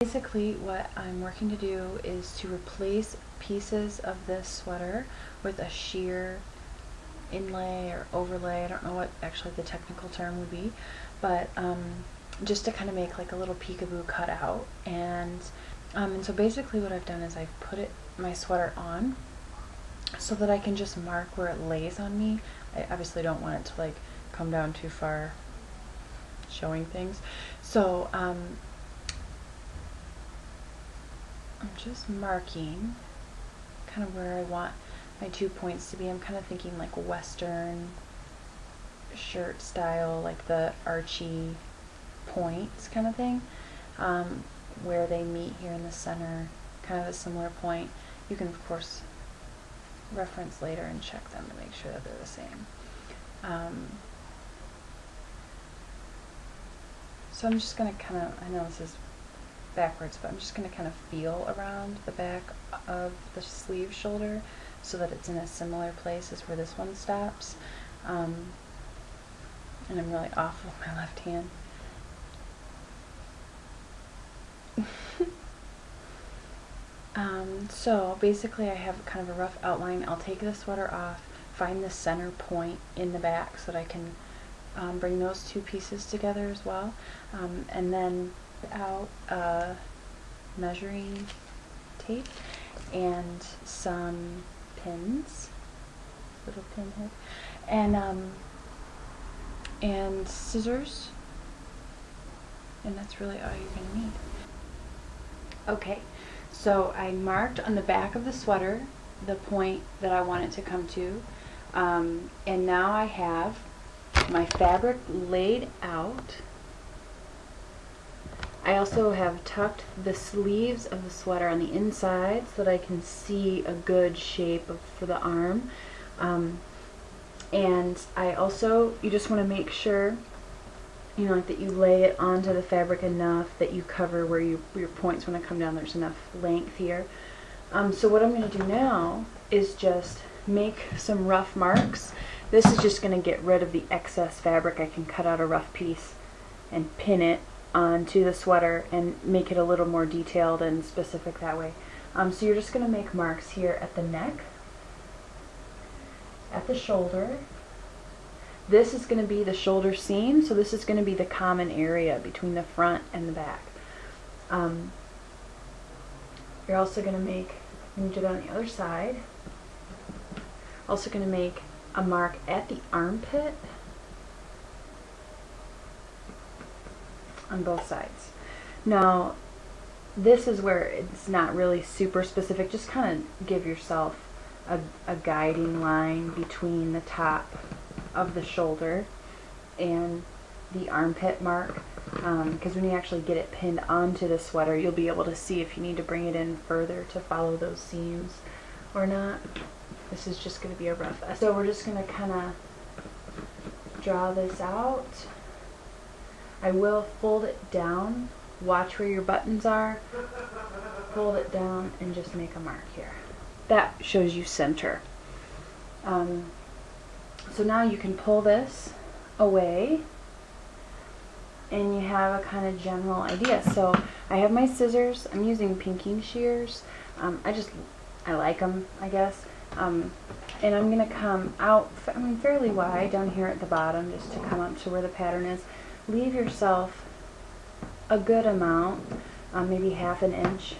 basically what I'm working to do is to replace pieces of this sweater with a sheer inlay or overlay. I don't know what actually the technical term would be, but just to kind of make like a little peekaboo cutout. And so basically what I've done is I've put my sweater on so that I can just mark where it lays on me. I obviously don't want it to like come down too far showing things. So I'm just marking kind of where I want my 2 points to be. I'm kind of thinking like Western shirt style, like the archy points kind of thing, where they meet here in the center, kind of a similar point. You can of course reference later and check them to make sure that they're the same. So I'm just going to kind of, I know this is backwards, but I'm just going to kind of feel around the back of the sleeve shoulder so that it's in a similar place as where this one stops. And I'm really off with my left hand. So basically I have kind of a rough outline. I'll take the sweater off, find the center point in the back so that I can bring those two pieces together as well, and then out measuring tape and some pins, little pin head, and scissors, and that's really all you're going to need. Okay, so I marked on the back of the sweater the point that I want it to come to, and now I have my fabric laid out. I also have tucked the sleeves of the sweater on the inside so that I can see a good shape for the arm. And I also, you just want to make sure, you know, like that you lay it onto the fabric enough that you cover where your points want to come down. There's enough length here. So what I'm going to do now is just make some rough marks. This is just going to get rid of the excess fabric. I can cut out a rough piece and pin it onto the sweater and make it a little more detailed and specific that way. So you're just going to make marks here at the neck, at the shoulder. This is going to be the shoulder seam, so this is going to be the common area between the front and the back. You're also going to make, when you do it on the other side, also going to make a mark at the armpit on both sides. Now this is where it's not really super specific. Just kind of give yourself a guiding line between the top of the shoulder and the armpit mark, because when you actually get it pinned onto the sweater, you'll be able to see if you need to bring it in further to follow those seams or not. This is just going to be a rough estimate. So we're just going to kind of draw this out. I will fold it down. Watch where your buttons are. Fold it down and just make a mark here. That shows you center. So now you can pull this away and you have a kind of general idea. So I have my scissors. I'm using pinking shears. I like them, I guess. And I'm going to come out fairly wide down here at the bottom just to come up to where the pattern is. Leave yourself a good amount, maybe ½ an inch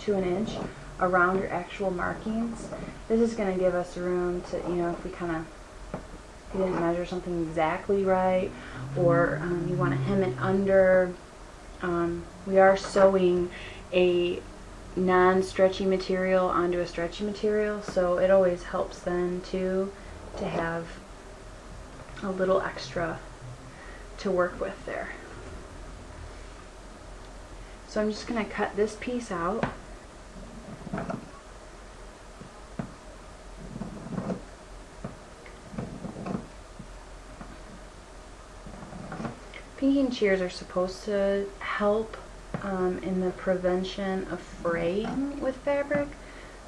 to an inch around your actual markings. This is going to give us room to, you know, if we didn't measure something exactly right, or you want to hem it under. We are sewing a non-stretchy material onto a stretchy material, so it always helps then too to have a little extra to work with there. So I'm just going to cut this piece out. Pinking shears are supposed to help in the prevention of fraying with fabric,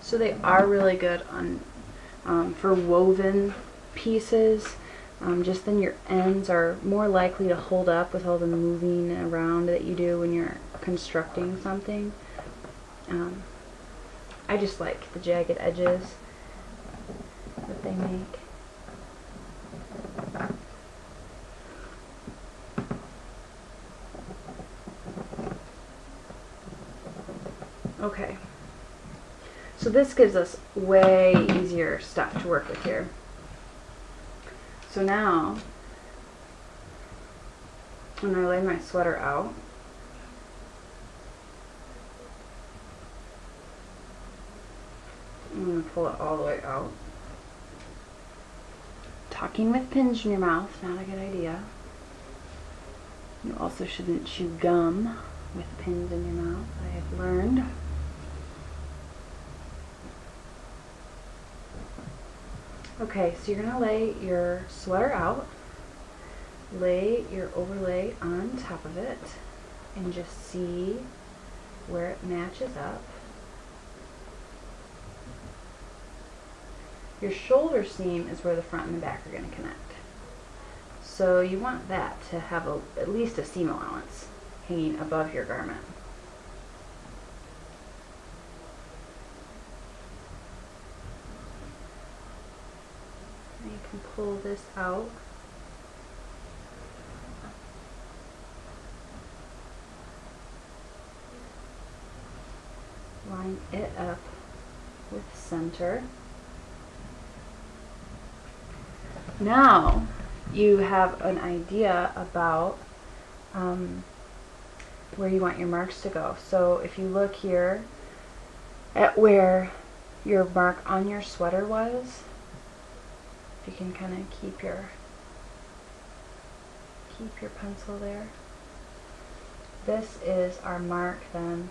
so they are really good on for woven pieces. Just then your ends are more likely to hold up with all the moving around that you do when you're constructing something. I just like the jagged edges that they make. Okay, so this gives us way easier stuff to work with here. So now, when I lay my sweater out, I'm going to pull it all the way out. Talking with pins in your mouth, not a good idea. You also shouldn't chew gum with pins in your mouth, I have learned. Okay, so you're going to lay your sweater out, lay your overlay on top of it, and just see where it matches up. Your shoulder seam is where the front and the back are going to connect. So you want that to have at least a seam allowance hanging above your garment. And you can pull this out. Line it up with center. Now you have an idea about where you want your marks to go. So if you look here at where your mark on your sweater was, if you can kind of keep your pencil there. This is our mark then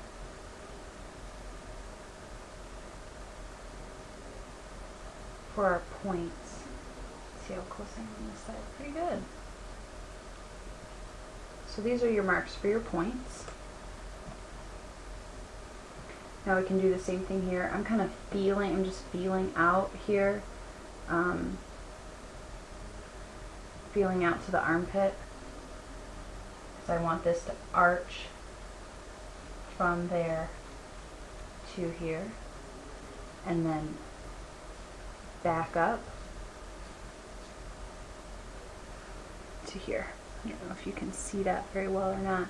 for our points. See how close I am on this side? Pretty good. So these are your marks for your points. Now we can do the same thing here. I'm just feeling out here. Feeling out to the armpit. Because I want this to arch from there to here. And then back up to here. I don't know if you can see that very well or not.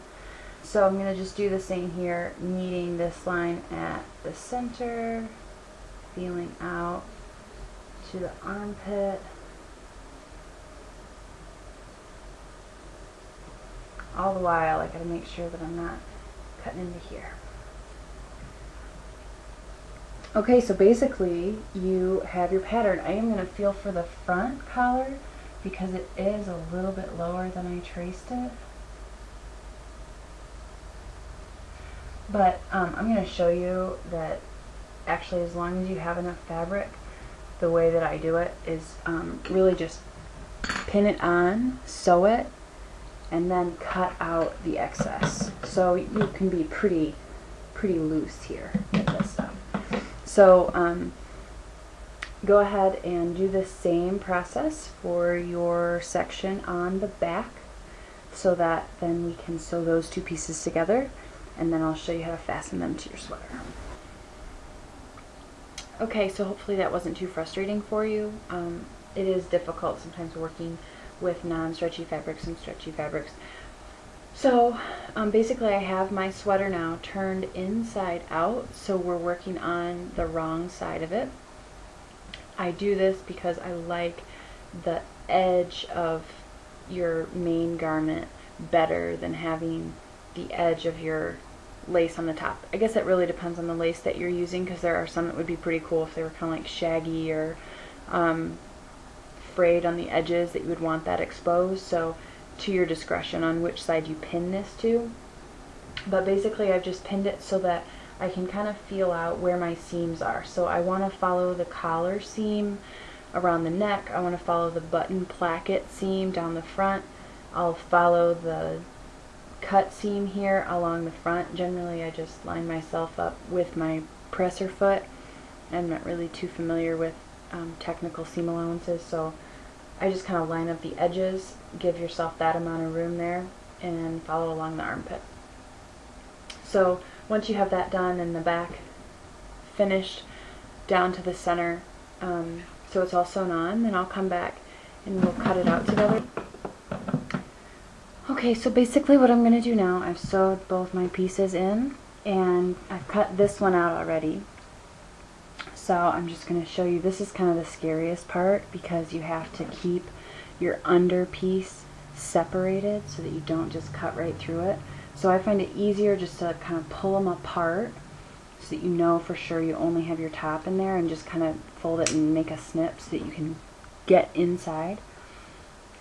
So I'm going to just do the same here, meeting this line at the center, feeling out to the armpit, all the while I got to make sure that I'm not cutting into here. Okay, so basically you have your pattern. I am going to feel for the front collar because it is a little bit lower than I traced it. But I'm going to show you that actually as long as you have enough fabric, the way that I do it is really just pin it on, sew it, and then cut out the excess. So you can be pretty loose here with this stuff. So go ahead and do the same process for your section on the back so that then we can sew those two pieces together, and then I'll show you how to fasten them to your sweater. Okay, so hopefully that wasn't too frustrating for you. It is difficult sometimes working with non-stretchy fabrics and stretchy fabrics. So basically I have my sweater now turned inside out, so we're working on the wrong side of it. I do this because I like the edge of your main garment better than having the edge of your lace on the top. I guess it really depends on the lace that you're using, because there are some that would be pretty cool if they were kind of like shaggy or frayed on the edges, that you would want that exposed. So to your discretion on which side you pin this to. But basically I've just pinned it so that I can kind of feel out where my seams are. So I want to follow the collar seam around the neck. I want to follow the button placket seam down the front. I'll follow the cut seam here along the front. Generally I just line myself up with my presser foot. I'm not really too familiar with technical seam allowances, so I just kind of line up the edges, give yourself that amount of room there, and follow along the armpit. So once you have that done and the back finished down to the center, so it's all sewn on, then I'll come back and we'll cut it out together. Okay, so basically what I'm going to do now, I've sewed both my pieces in and I've cut this one out already. So I'm just going to show you, this is kind of the scariest part because you have to keep your under piece separated so that you don't just cut right through it. So I find it easier just to kind of pull them apart so that you know for sure you only have your top in there, and just kind of fold it and make a snip so that you can get inside.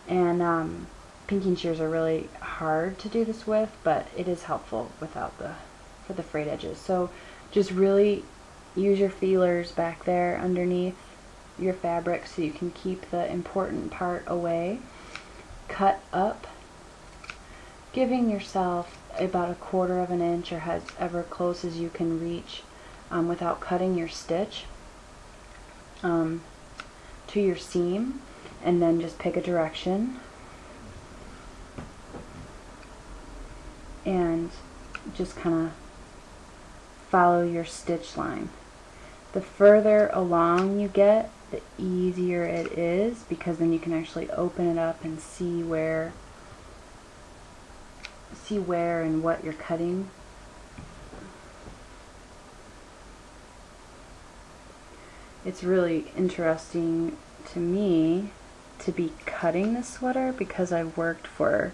And pinking shears are really hard to do this with, but it is helpful without for the frayed edges. So just really use your feelers back there underneath your fabric so you can keep the important part away. Cut up, giving yourself about 1/4 of an inch or as ever close as you can reach without cutting your stitch to your seam, and then just pick a direction and just kind of follow your stitch line. The further along you get, the easier it is, because then you can actually open it up and see where and what you're cutting. It's really interesting to me to be cutting this sweater because I've worked for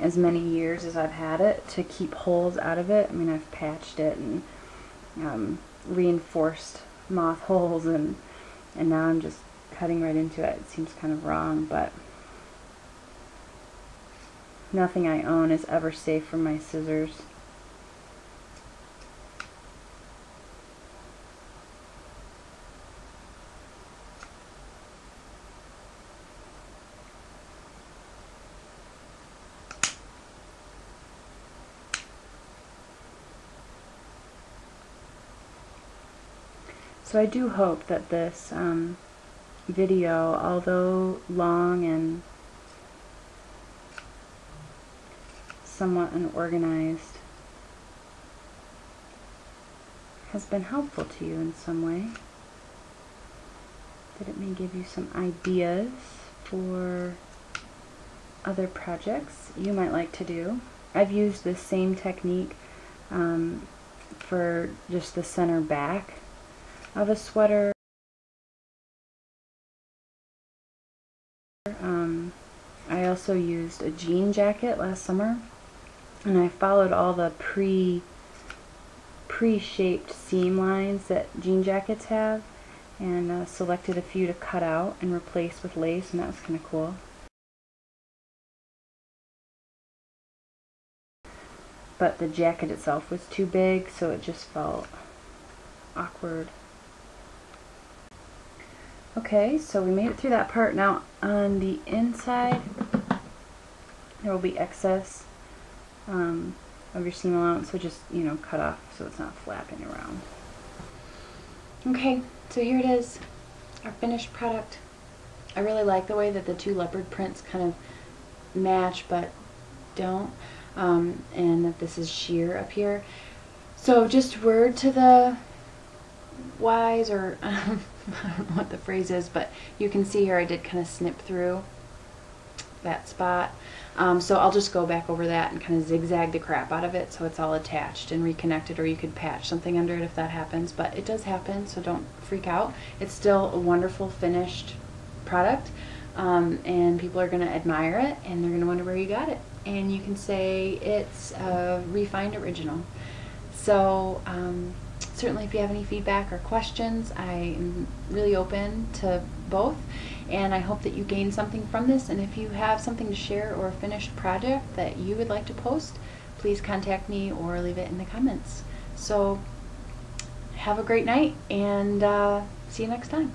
as many years as I've had it to keep holes out of it. I mean, I've patched it and reinforced moth holes, and now I'm just cutting right into it. It seems kind of wrong, but nothing I own is ever safe from my scissors. So I do hope that this video, although long and somewhat unorganized, has been helpful to you in some way. That it may give you some ideas for other projects you might like to do. I've used this same technique for just the center back of a sweater. I also used a jean jacket last summer, and I followed all the pre-shaped seam lines that jean jackets have, and selected a few to cut out and replace with lace, and that was kind of cool. But the jacket itself was too big, so it just felt awkward. Okay, so we made it through that part. Now on the inside there will be excess of your seam allowance, so just, you know, cut off so it's not flapping around. Okay, so here it is, our finished product. I really like the way that the two leopard prints kind of match but don't, and that this is sheer up here. So just word to the wise, or I don't know what the phrase is, but you can see here I did kind of snip through that spot. So I'll just go back over that and kind of zigzag the crap out of it so it's all attached and reconnected, or you could patch something under it if that happens, but it does happen, so don't freak out. It's still a wonderful finished product, and people are going to admire it, and they're going to wonder where you got it, and you can say it's a reFind original. So certainly if you have any feedback or questions, I am really open to both, and I hope that you gain something from this. And if you have something to share or a finished project that you would like to post, please contact me or leave it in the comments. So have a great night, and see you next time.